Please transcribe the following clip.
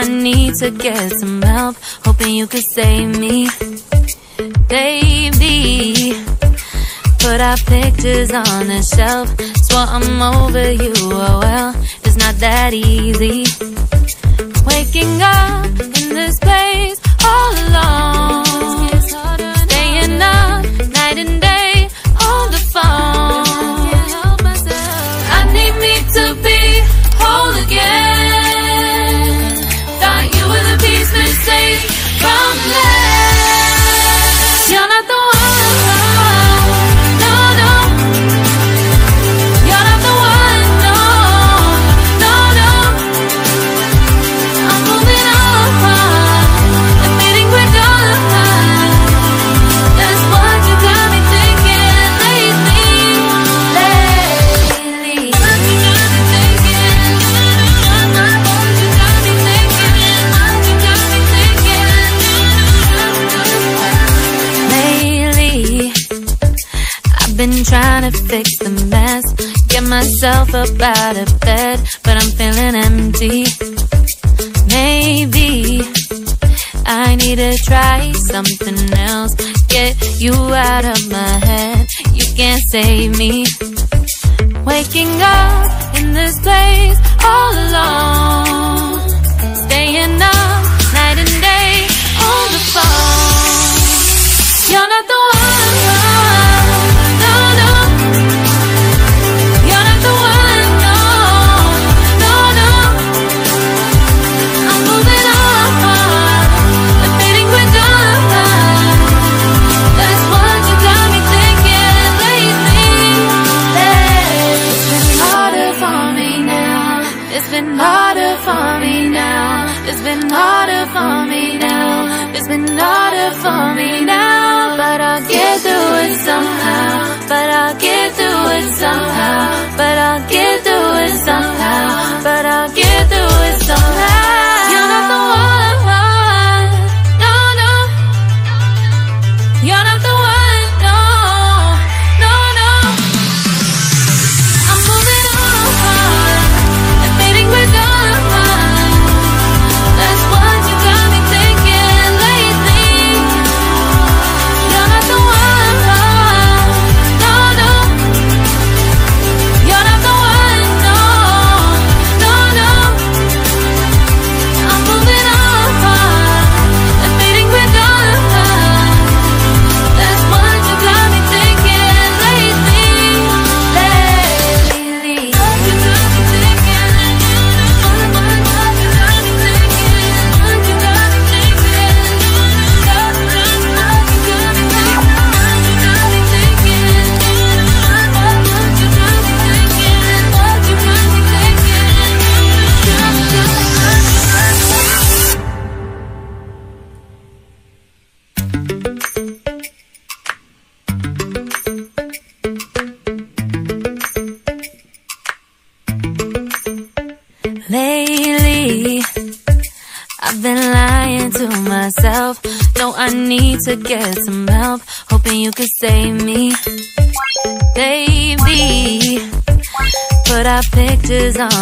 I need to get some help, hoping you could save me. Baby, put our pictures on the shelf. Swore I'm over you, oh well, it's not that easy. Waking up in this place all alone, staying up night and day on the phone. I need me to be whole again. Thought you were the piece missing from left. You're not the one. Been trying to fix the mess, get myself up out of bed, but I'm feeling empty. Maybe I need to try something else, get you out of my head. You can't save me. Waking up in this place all alone, staying up night and day on the phone. You're not the one. It's been harder for me now. It's been harder for me now. It's been harder for me now. But I'll get through it somehow. But I'll get through it somehow. But I'll get through it somehow. But I'll get through it somehow. You're not the one. No, no. You're not the one. No, no, no. I'm moving on. Lately, I've been lying to myself. No, I need to get some help, hoping you could save me. Baby, put our pictures on